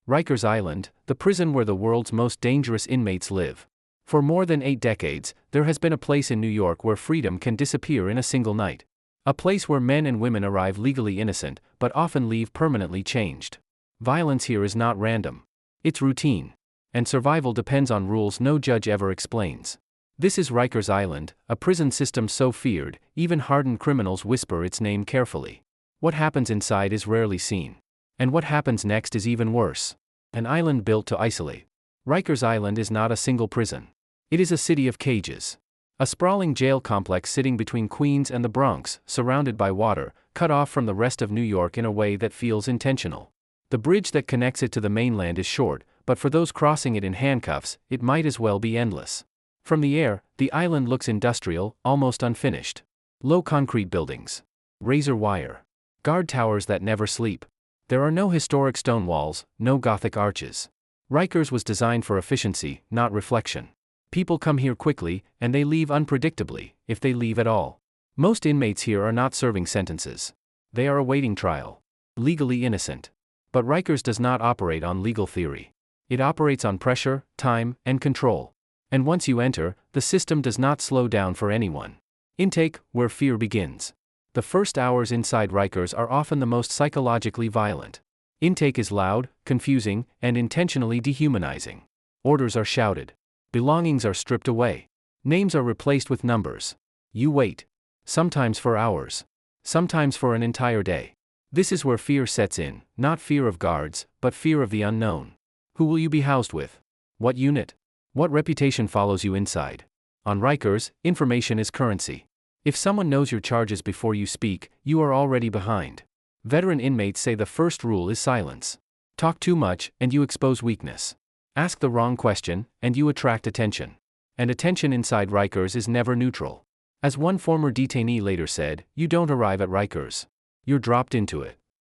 Rikers Island, the prison where the world's most dangerous inmates live. For more than 8 decades, there has been a place in New York where freedom can disappear in a single night. A place where men and women arrive legally innocent, but often leave permanently changed. Violence here is not random. It's routine. And survival depends on rules no judge ever explains. This is Rikers Island, a prison system so feared, even hardened criminals whisper its name carefully. What happens inside is rarely seen. And what happens next is even worse. An island built to isolate. Rikers Island is not a single prison. It is a city of cages. A sprawling jail complex sitting between Queens and the Bronx, surrounded by water, cut off from the rest of New York in a way that feels intentional. The bridge that connects it to the mainland is short, but for those crossing it in handcuffs, it might as well be endless. From the air, the island looks industrial, almost unfinished. Low concrete buildings. Razor wire. Guard towers that never sleep. There are no historic stone walls, no Gothic arches. Rikers was designed for efficiency, not reflection. People come here quickly, and they leave unpredictably, if they leave at all. Most inmates here are not serving sentences. They are awaiting trial. Legally innocent. But Rikers does not operate on legal theory. It operates on pressure, time, and control. And once you enter, the system does not slow down for anyone. Intake, where fear begins. The first hours inside Rikers are often the most psychologically violent. Intake is loud, confusing, and intentionally dehumanizing. Orders are shouted. Belongings are stripped away. Names are replaced with numbers. You wait. Sometimes for hours. Sometimes for an entire day. This is where fear sets in, not fear of guards, but fear of the unknown. Who will you be housed with? What unit? What reputation follows you inside? On Rikers, information is currency. If someone knows your charges before you speak, you are already behind. Veteran inmates say the first rule is silence. Talk too much, and you expose weakness. Ask the wrong question, and you attract attention. And attention inside Rikers is never neutral. As one former detainee later said, you don't arrive at Rikers. You're dropped into it.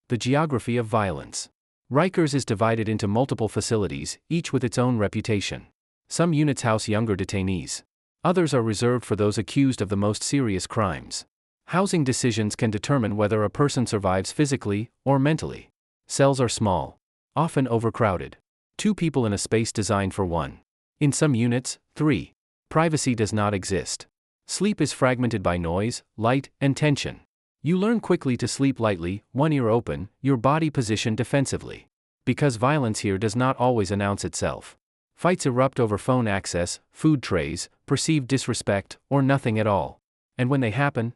The geography of violence. Rikers is divided into multiple facilities, each with its own reputation. Some units house younger detainees. Others are reserved for those accused of the most serious crimes. Housing decisions can determine whether a person survives physically or mentally. Cells are small. Often overcrowded. 2 people in a space designed for 1. In some units, 3. Privacy does not exist. Sleep is fragmented by noise, light, and tension. You learn quickly to sleep lightly, one ear open, your body positioned defensively. Because violence here does not always announce itself. Fights erupt over phone access, food trays, perceived disrespect, or nothing at all. And when they happen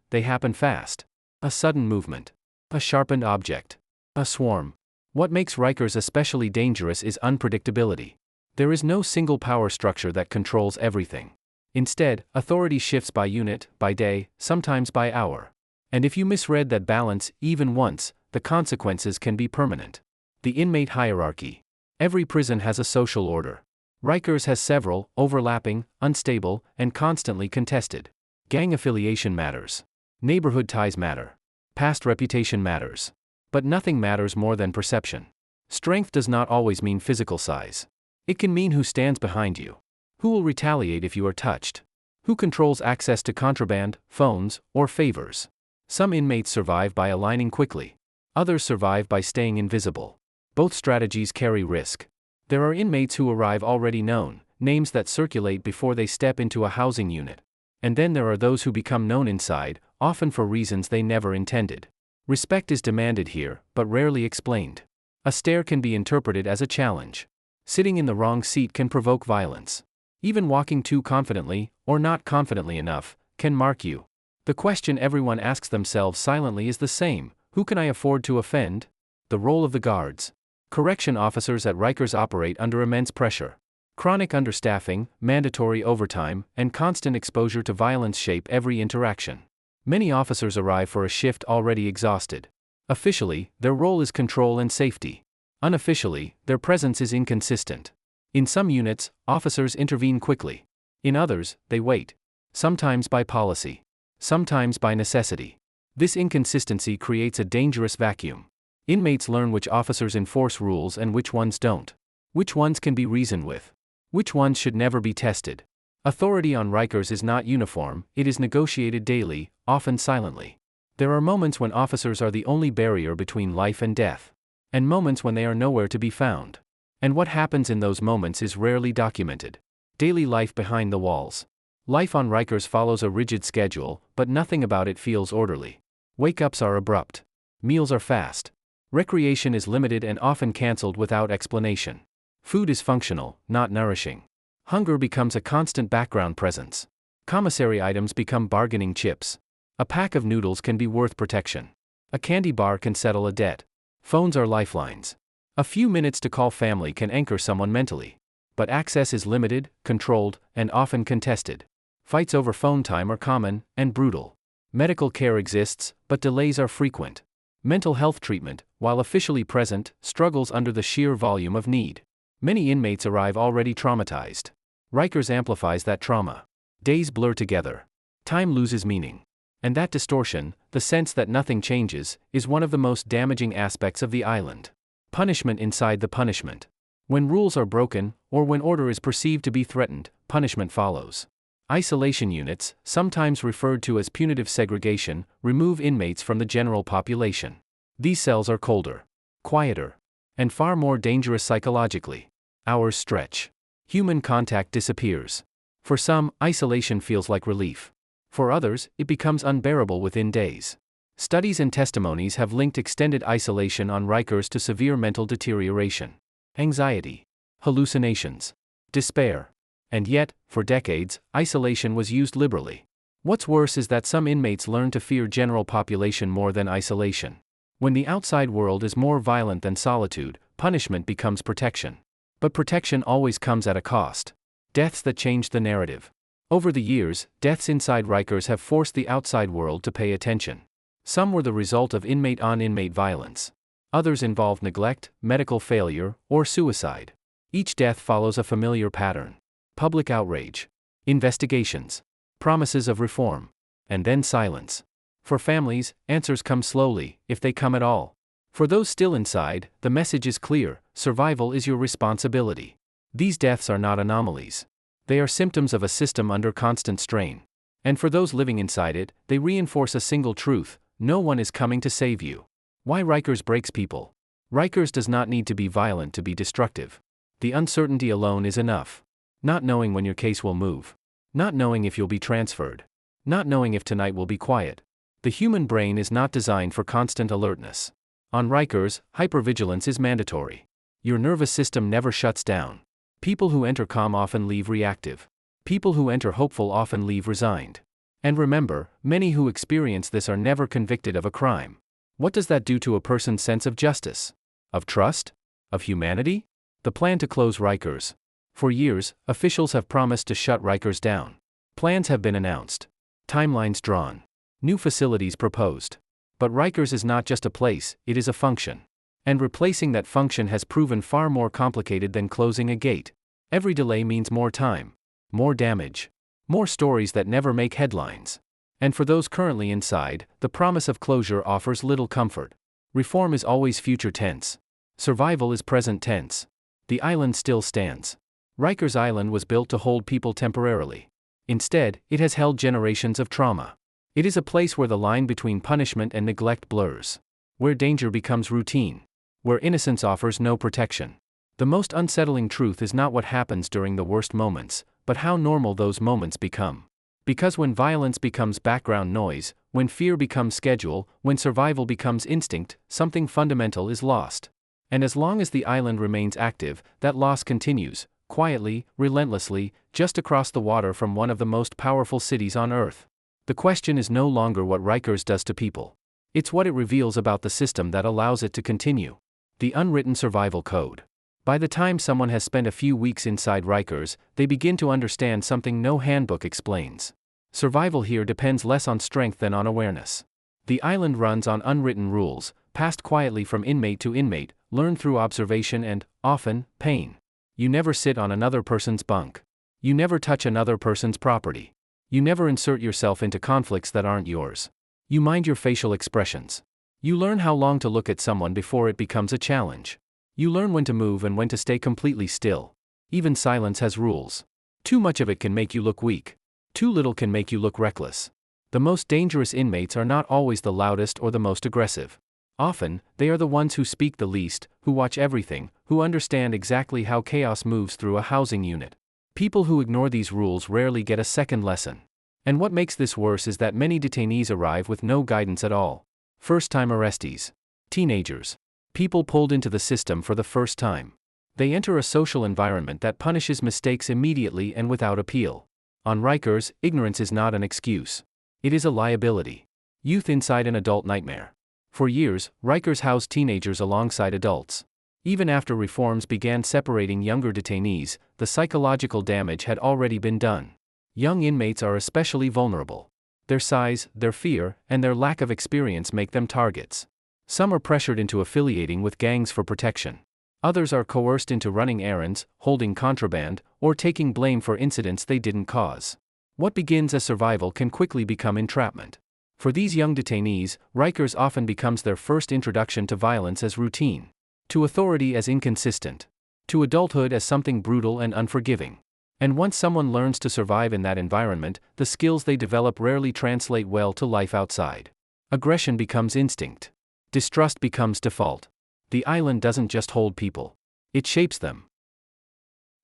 fast. A sudden movement. A sharpened object. A swarm. What makes Rikers especially dangerous is unpredictability. There is no single power structure that controls everything. Instead, authority shifts by unit, by day, sometimes by hour. And if you misread that balance, even once, the consequences can be permanent. The inmate hierarchy. Every prison has a social order. Rikers has several, overlapping, unstable, and constantly contested. Gang affiliation matters. Neighborhood ties matter. Past reputation matters. But nothing matters more than perception. Strength does not always mean physical size. It can mean who stands behind you. Who will retaliate if you are touched? Who controls access to contraband, phones, or favors? Some inmates survive by aligning quickly. Others survive by staying invisible. Both strategies carry risk. There are inmates who arrive already known, names that circulate before they step into a housing unit. And then there are those who become known inside, often for reasons they never intended. Respect is demanded here, but rarely explained. A stare can be interpreted as a challenge. Sitting in the wrong seat can provoke violence. Even walking too confidently, or not confidently enough, can mark you. The question everyone asks themselves silently is the same: who can I afford to offend? The role of the guards. Correction officers at Rikers operate under immense pressure. Chronic understaffing, mandatory overtime, and constant exposure to violence shape every interaction. Many officers arrive for a shift already exhausted. Officially, their role is control and safety. Unofficially, their presence is inconsistent. In some units, officers intervene quickly. In others, they wait. Sometimes by policy. Sometimes by necessity. This inconsistency creates a dangerous vacuum. Inmates learn which officers enforce rules and which ones don't. Which ones can be reasoned with. Which ones should never be tested. Authority on Rikers is not uniform, it is negotiated daily, often silently. There are moments when officers are the only barrier between life and death. And moments when they are nowhere to be found. And what happens in those moments is rarely documented. Daily life behind the walls. Life on Rikers follows a rigid schedule, but nothing about it feels orderly. Wake-ups are abrupt. Meals are fast. Recreation is limited and often cancelled without explanation. Food is functional, not nourishing. Hunger becomes a constant background presence. Commissary items become bargaining chips. A pack of noodles can be worth protection. A candy bar can settle a debt. Phones are lifelines. A few minutes to call family can anchor someone mentally. But access is limited, controlled, and often contested. Fights over phone time are common and brutal. Medical care exists, but delays are frequent. Mental health treatment, while officially present, struggles under the sheer volume of need. Many inmates arrive already traumatized. Rikers amplifies that trauma. Days blur together. Time loses meaning. And that distortion, the sense that nothing changes, is one of the most damaging aspects of the island. Punishment inside the punishment. When rules are broken, or when order is perceived to be threatened, punishment follows. Isolation units, sometimes referred to as punitive segregation, remove inmates from the general population. These cells are colder, quieter, and far more dangerous psychologically. Hours stretch. Human contact disappears. For some, isolation feels like relief. For others, it becomes unbearable within days. Studies and testimonies have linked extended isolation on Rikers to severe mental deterioration, anxiety, hallucinations, despair. And yet, for decades, isolation was used liberally. What's worse is that some inmates learn to fear general population more than isolation. When the outside world is more violent than solitude, punishment becomes protection. But protection always comes at a cost. Deaths that change the narrative. Over the years, deaths inside Rikers have forced the outside world to pay attention. Some were the result of inmate-on-inmate violence. Others involved neglect, medical failure, or suicide. Each death follows a familiar pattern. Public outrage. Investigations. Promises of reform. And then silence. For families, answers come slowly, if they come at all. For those still inside, the message is clear: survival is your responsibility. These deaths are not anomalies. They are symptoms of a system under constant strain. And for those living inside it, they reinforce a single truth: no one is coming to save you. Why Rikers breaks people? Rikers does not need to be violent to be destructive. The uncertainty alone is enough. Not knowing when your case will move. Not knowing if you'll be transferred. Not knowing if tonight will be quiet. The human brain is not designed for constant alertness. On Rikers, hypervigilance is mandatory. Your nervous system never shuts down. People who enter calm often leave reactive. People who enter hopeful often leave resigned. And remember, many who experience this are never convicted of a crime. What does that do to a person's sense of justice? Of trust? Of humanity? The plan to close Rikers. For years, officials have promised to shut Rikers down. Plans have been announced. Timelines drawn. New facilities proposed. But Rikers is not just a place, it is a function. And replacing that function has proven far more complicated than closing a gate. Every delay means more time, more damage, more stories that never make headlines. And for those currently inside, the promise of closure offers little comfort. Reform is always future tense. Survival is present tense. The island still stands. Rikers Island was built to hold people temporarily. Instead, it has held generations of trauma. It is a place where the line between punishment and neglect blurs. Where danger becomes routine. Where innocence offers no protection. The most unsettling truth is not what happens during the worst moments, but how normal those moments become. Because when violence becomes background noise, when fear becomes schedule, when survival becomes instinct, something fundamental is lost. And as long as the island remains active, that loss continues, quietly, relentlessly, just across the water from one of the most powerful cities on Earth. The question is no longer what Rikers does to people. It's what it reveals about the system that allows it to continue. The unwritten survival code. By the time someone has spent a few weeks inside Rikers, they begin to understand something no handbook explains. Survival here depends less on strength than on awareness. The island runs on unwritten rules, passed quietly from inmate to inmate, learned through observation and, often, pain. You never sit on another person's bunk. You never touch another person's property. You never insert yourself into conflicts that aren't yours. You mind your facial expressions. You learn how long to look at someone before it becomes a challenge. You learn when to move and when to stay completely still. Even silence has rules. Too much of it can make you look weak. Too little can make you look reckless. The most dangerous inmates are not always the loudest or the most aggressive. Often, they are the ones who speak the least, who watch everything, who understand exactly how chaos moves through a housing unit. People who ignore these rules rarely get a second lesson. And what makes this worse is that many detainees arrive with no guidance at all. First-time arrestees. Teenagers. People pulled into the system for the first time. They enter a social environment that punishes mistakes immediately and without appeal. On Rikers, ignorance is not an excuse. It is a liability. Youth inside an adult nightmare. For years, Rikers housed teenagers alongside adults. Even after reforms began separating younger detainees, the psychological damage had already been done. Young inmates are especially vulnerable. Their size, their fear, and their lack of experience make them targets. Some are pressured into affiliating with gangs for protection. Others are coerced into running errands, holding contraband, or taking blame for incidents they didn't cause. What begins as survival can quickly become entrapment. For these young detainees, Rikers often becomes their first introduction to violence as routine, to authority as inconsistent, to adulthood as something brutal and unforgiving. And once someone learns to survive in that environment, the skills they develop rarely translate well to life outside. Aggression becomes instinct. Distrust becomes default. The island doesn't just hold people. It shapes them.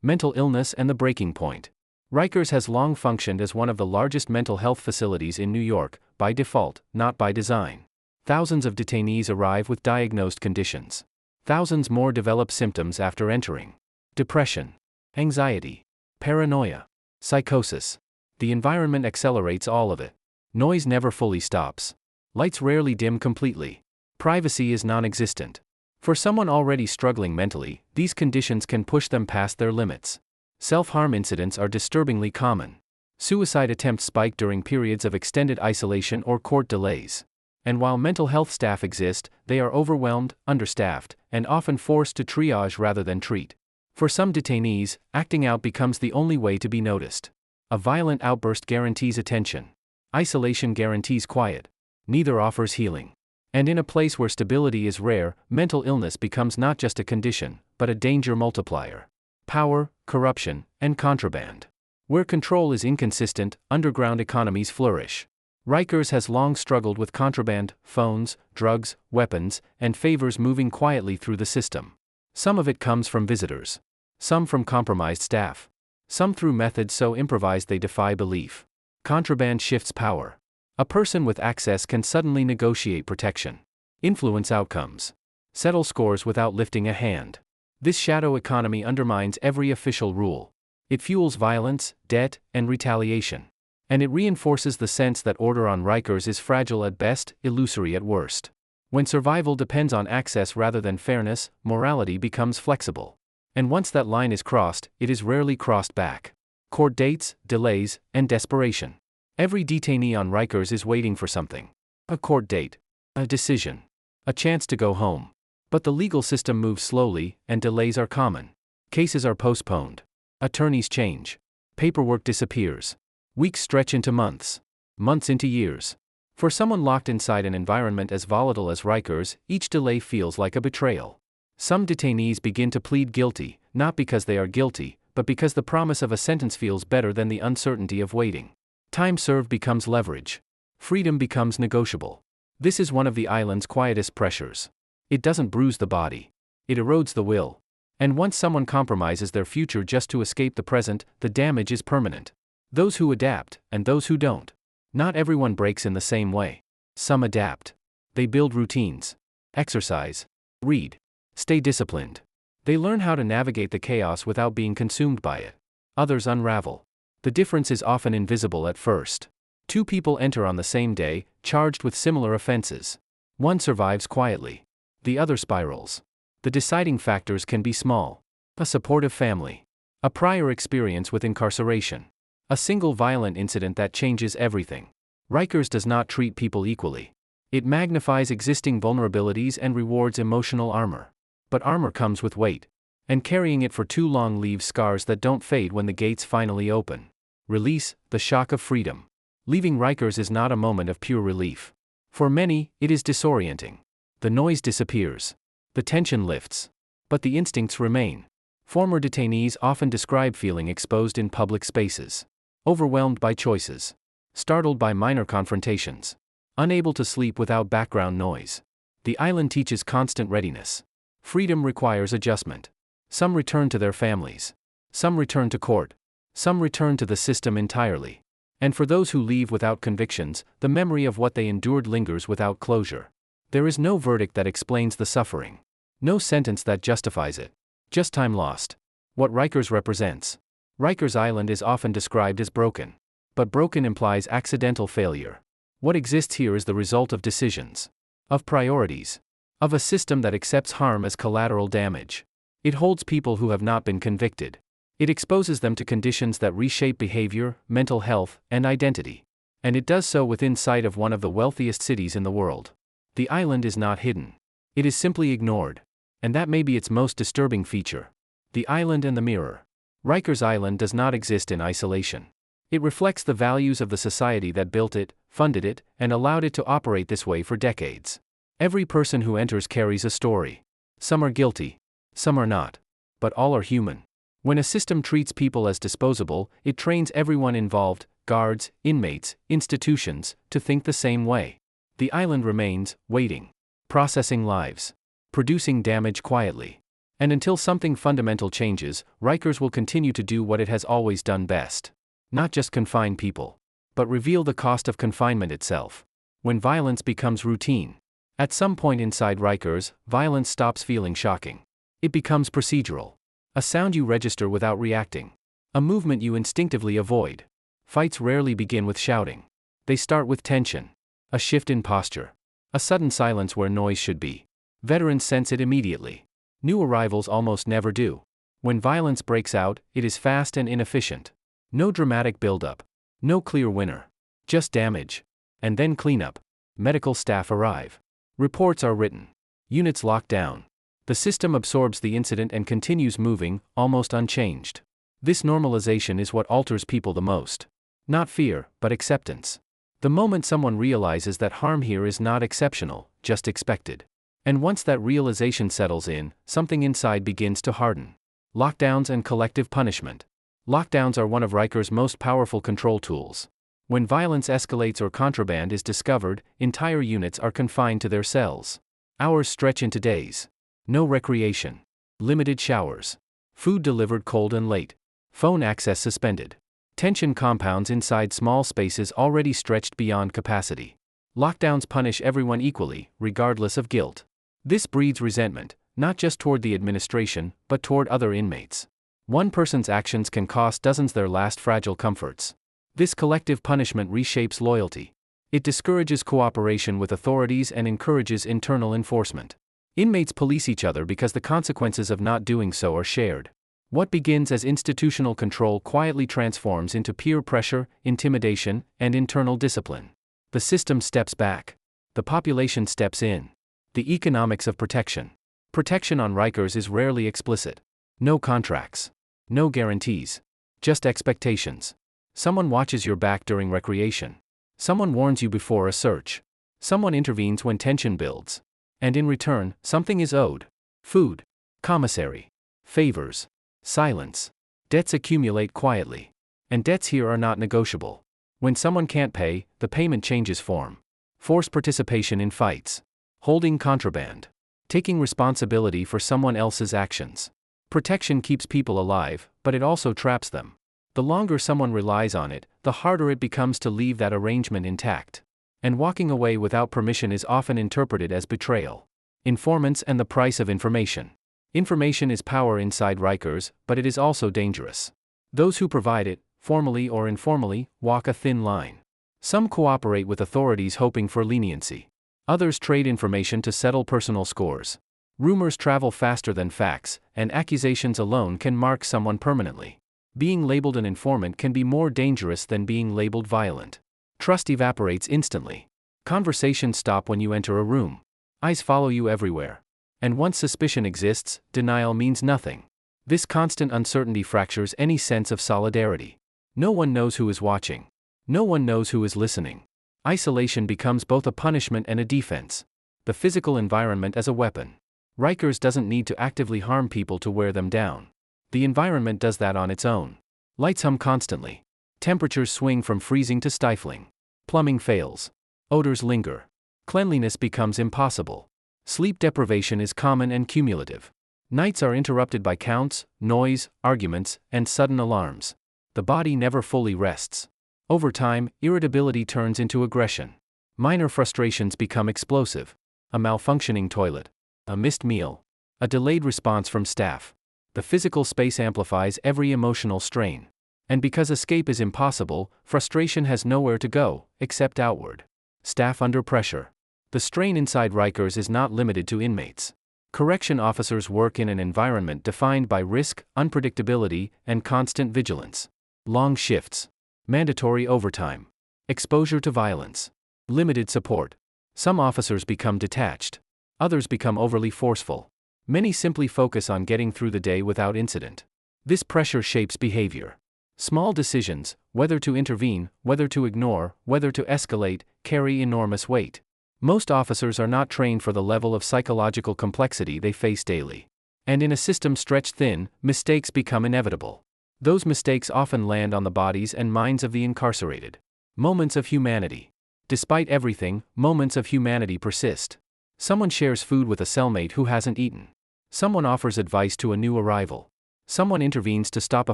Mental illness and the breaking point. Rikers has long functioned as one of the largest mental health facilities in New York, by default, not by design. Thousands of detainees arrive with diagnosed conditions. Thousands more develop symptoms after entering. Depression, anxiety, paranoia, psychosis. The environment accelerates all of it. Noise never fully stops. Lights rarely dim completely. Privacy is non-existent. For someone already struggling mentally, these conditions can push them past their limits. Self-harm incidents are disturbingly common. Suicide attempts spike during periods of extended isolation or court delays. And while mental health staff exist, they are overwhelmed, understaffed, and often forced to triage rather than treat. For some detainees, acting out becomes the only way to be noticed. A violent outburst guarantees attention. Isolation guarantees quiet. Neither offers healing. And in a place where stability is rare, mental illness becomes not just a condition, but a danger multiplier. Power, corruption, and contraband. Where control is inconsistent, underground economies flourish. Rikers has long struggled with contraband, phones, drugs, weapons, and favors moving quietly through the system. Some of it comes from visitors. Some from compromised staff. Some through methods so improvised they defy belief. Contraband shifts power. A person with access can suddenly negotiate protection, influence outcomes, settle scores without lifting a hand. This shadow economy undermines every official rule. It fuels violence, debt, and retaliation. And it reinforces the sense that order on Rikers is fragile at best, illusory at worst. When survival depends on access rather than fairness, morality becomes flexible. And once that line is crossed, it is rarely crossed back. Court dates, delays, and desperation. Every detainee on Rikers is waiting for something. A court date. A decision. A chance to go home. But the legal system moves slowly, and delays are common. Cases are postponed. Attorneys change. Paperwork disappears. Weeks stretch into months. Months into years. For someone locked inside an environment as volatile as Rikers, each delay feels like a betrayal. Some detainees begin to plead guilty, not because they are guilty, but because the promise of a sentence feels better than the uncertainty of waiting. Time served becomes leverage. Freedom becomes negotiable. This is one of the island's quietest pressures. It doesn't bruise the body. It erodes the will. And once someone compromises their future just to escape the present, the damage is permanent. Those who adapt, and those who don't. Not everyone breaks in the same way. Some adapt. They build routines. Exercise. Read. Stay disciplined. They learn how to navigate the chaos without being consumed by it. Others unravel. The difference is often invisible at first. Two people enter on the same day, charged with similar offenses. One survives quietly. The other spirals. The deciding factors can be small. A supportive family. A prior experience with incarceration. A single violent incident that changes everything. Rikers does not treat people equally. It magnifies existing vulnerabilities and rewards emotional armor. But armor comes with weight. And carrying it for too long leaves scars that don't fade when the gates finally open. Release, the shock of freedom. Leaving Rikers is not a moment of pure relief. For many, it is disorienting. The noise disappears. The tension lifts. But the instincts remain. Former detainees often describe feeling exposed in public spaces. Overwhelmed by choices. Startled by minor confrontations. Unable to sleep without background noise. The island teaches constant readiness. Freedom requires adjustment. Some return to their families. Some return to court. Some return to the system entirely. And for those who leave without convictions, the memory of what they endured lingers without closure. There is no verdict that explains the suffering. No sentence that justifies it. Just time lost. What Rikers represents. Rikers Island is often described as broken. But broken implies accidental failure. What exists here is the result of decisions. Of priorities. Of a system that accepts harm as collateral damage. It holds people who have not been convicted. It exposes them to conditions that reshape behavior, mental health, and identity. And it does so within sight of one of the wealthiest cities in the world. The island is not hidden. It is simply ignored. And that may be its most disturbing feature. The island and the mirror. Rikers Island does not exist in isolation. It reflects the values of the society that built it, funded it, and allowed it to operate this way for decades. Every person who enters carries a story. Some are guilty. Some are not. But all are human. When a system treats people as disposable, it trains everyone involved, guards, inmates, institutions, to think the same way. The island remains, waiting. Processing lives. Producing damage quietly. And until something fundamental changes, Rikers will continue to do what it has always done best. Not just confine people. But reveal the cost of confinement itself. When violence becomes routine. At some point inside Rikers, violence stops feeling shocking. It becomes procedural. A sound you register without reacting. A movement you instinctively avoid. Fights rarely begin with shouting. They start with tension. A shift in posture. A sudden silence where noise should be. Veterans sense it immediately. New arrivals almost never do. When violence breaks out, it is fast and inefficient. No dramatic build-up. No clear winner. Just damage. And then cleanup. Medical staff arrive. Reports are written. Units locked down. The system absorbs the incident and continues moving, almost unchanged. This normalization is what alters people the most. Not fear, but acceptance. The moment someone realizes that harm here is not exceptional, just expected. And once that realization settles in, something inside begins to harden. Lockdowns and collective punishment. Lockdowns are one of Rikers' most powerful control tools. When violence escalates or contraband is discovered, entire units are confined to their cells. Hours stretch into days. No recreation. Limited showers. Food delivered cold and late. Phone access suspended. Tension compounds inside small spaces already stretched beyond capacity. Lockdowns punish everyone equally, regardless of guilt. This breeds resentment, not just toward the administration, but toward other inmates. One person's actions can cost dozens their last fragile comforts. This collective punishment reshapes loyalty. It discourages cooperation with authorities and encourages internal enforcement. Inmates police each other because the consequences of not doing so are shared. What begins as institutional control quietly transforms into peer pressure, intimidation, and internal discipline. The system steps back. The population steps in. The economics of protection. Protection on Rikers is rarely explicit. No contracts. No guarantees. Just expectations. Someone watches your back during recreation. Someone warns you before a search. Someone intervenes when tension builds. And in return, something is owed. Food. Commissary. Favors. Silence. Debts accumulate quietly. And debts here are not negotiable. When someone can't pay, the payment changes form. Forced participation in fights. Holding contraband. Taking responsibility for someone else's actions. Protection keeps people alive, but it also traps them. The longer someone relies on it, the harder it becomes to leave that arrangement intact. And walking away without permission is often interpreted as betrayal. Informants and the price of information. Information is power inside Rikers, but it is also dangerous. Those who provide it, formally or informally, walk a thin line. Some cooperate with authorities hoping for leniency. Others trade information to settle personal scores. Rumors travel faster than facts, and accusations alone can mark someone permanently. Being labeled an informant can be more dangerous than being labeled violent. Trust evaporates instantly. Conversations stop when you enter a room. Eyes follow you everywhere. And once suspicion exists, denial means nothing. This constant uncertainty fractures any sense of solidarity. No one knows who is watching. No one knows who is listening. Isolation becomes both a punishment and a defense. The physical environment as a weapon. Rikers doesn't need to actively harm people to wear them down. The environment does that on its own. Lights hum constantly. Temperatures swing from freezing to stifling. Plumbing fails. Odors linger. Cleanliness becomes impossible. Sleep deprivation is common and cumulative. Nights are interrupted by counts, noise, arguments, and sudden alarms. The body never fully rests. Over time, irritability turns into aggression. Minor frustrations become explosive. A malfunctioning toilet, a missed meal, a delayed response from staff. The physical space amplifies every emotional strain. And because escape is impossible, frustration has nowhere to go, except outward. Staff under pressure. The strain inside Rikers is not limited to inmates. Correction officers work in an environment defined by risk, unpredictability, and constant vigilance. Long shifts. Mandatory overtime. Exposure to violence. Limited support. Some officers become detached. Others become overly forceful. Many simply focus on getting through the day without incident. This pressure shapes behavior. Small decisions, whether to intervene, whether to ignore, whether to escalate, carry enormous weight. Most officers are not trained for the level of psychological complexity they face daily. And in a system stretched thin, mistakes become inevitable. Those mistakes often land on the bodies and minds of the incarcerated. Moments of humanity. Despite everything, moments of humanity persist. Someone shares food with a cellmate who hasn't eaten. Someone offers advice to a new arrival. Someone intervenes to stop a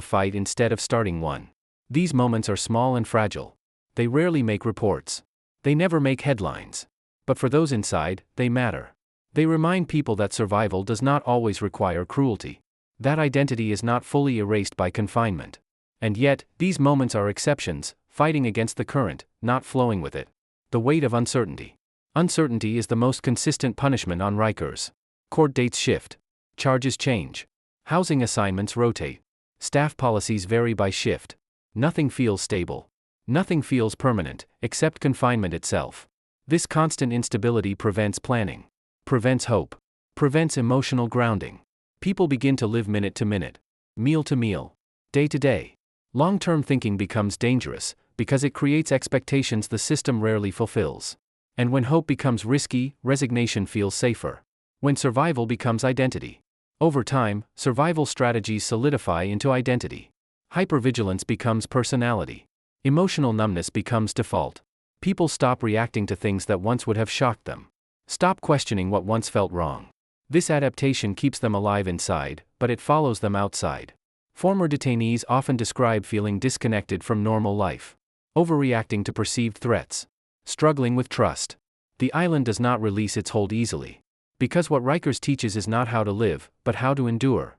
fight instead of starting one. These moments are small and fragile. They rarely make reports. They never make headlines. But for those inside, they matter. They remind people that survival does not always require cruelty. That identity is not fully erased by confinement. And yet, these moments are exceptions, fighting against the current, not flowing with it. The weight of uncertainty. Uncertainty is the most consistent punishment on Rikers. Court dates shift. Charges change. Housing assignments rotate. Staff policies vary by shift. Nothing feels stable. Nothing feels permanent, except confinement itself. This constant instability prevents planning, prevents hope, prevents emotional grounding. People begin to live minute to minute, meal to meal, day to day. Long-term thinking becomes dangerous, because it creates expectations the system rarely fulfills. And when hope becomes risky, resignation feels safer. When survival becomes identity. Over time, survival strategies solidify into identity. Hypervigilance becomes personality. Emotional numbness becomes default. People stop reacting to things that once would have shocked them. Stop questioning what once felt wrong. This adaptation keeps them alive inside, but it follows them outside. Former detainees often describe feeling disconnected from normal life. Overreacting to perceived threats. Struggling with trust. The island does not release its hold easily. Because what Rikers teaches is not how to live, but how to endure.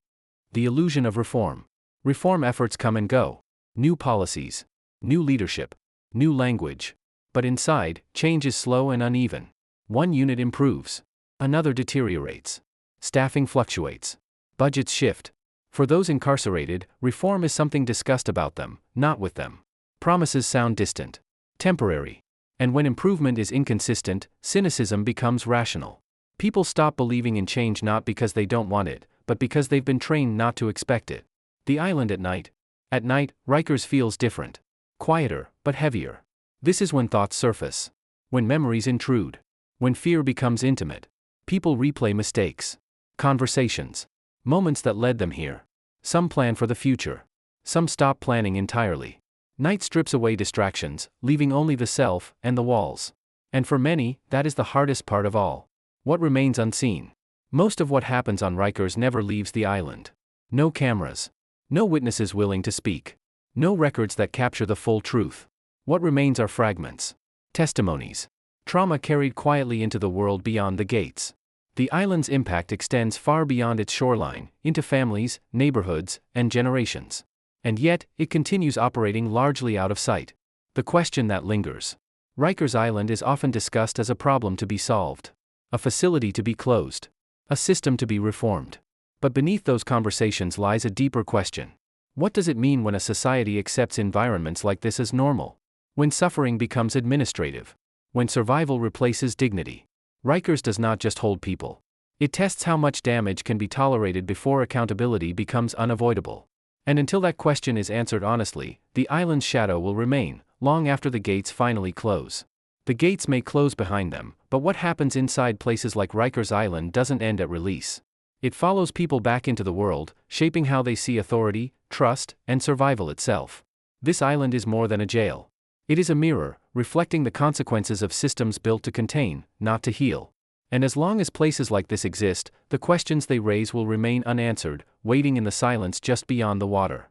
The illusion of reform. Reform efforts come and go. New policies. New leadership. New language. But inside, change is slow and uneven. One unit improves. Another deteriorates. Staffing fluctuates. Budgets shift. For those incarcerated, reform is something discussed about them, not with them. Promises sound distant. Temporary. And when improvement is inconsistent, cynicism becomes rational. People stop believing in change not because they don't want it, but because they've been trained not to expect it. The island at night. At night, Rikers feels different. Quieter, but heavier. This is when thoughts surface. When memories intrude. When fear becomes intimate. People replay mistakes. Conversations. Moments that led them here. Some plan for the future. Some stop planning entirely. Night strips away distractions, leaving only the self and the walls. And for many, that is the hardest part of all. What remains unseen? Most of what happens on Rikers never leaves the island. No cameras. No witnesses willing to speak. No records that capture the full truth. What remains are fragments. Testimonies. Trauma carried quietly into the world beyond the gates. The island's impact extends far beyond its shoreline, into families, neighborhoods, and generations. And yet, it continues operating largely out of sight. The question that lingers. Rikers Island is often discussed as a problem to be solved. A facility to be closed. A system to be reformed. But beneath those conversations lies a deeper question. What does it mean when a society accepts environments like this as normal? When suffering becomes administrative. When survival replaces dignity. Rikers does not just hold people. It tests how much damage can be tolerated before accountability becomes unavoidable. And until that question is answered honestly, the island's shadow will remain, long after the gates finally close. The gates may close behind them, but what happens inside places like Rikers Island doesn't end at release. It follows people back into the world, shaping how they see authority, trust, and survival itself. This island is more than a jail. It is a mirror, reflecting the consequences of systems built to contain, not to heal. And as long as places like this exist, the questions they raise will remain unanswered, waiting in the silence just beyond the water.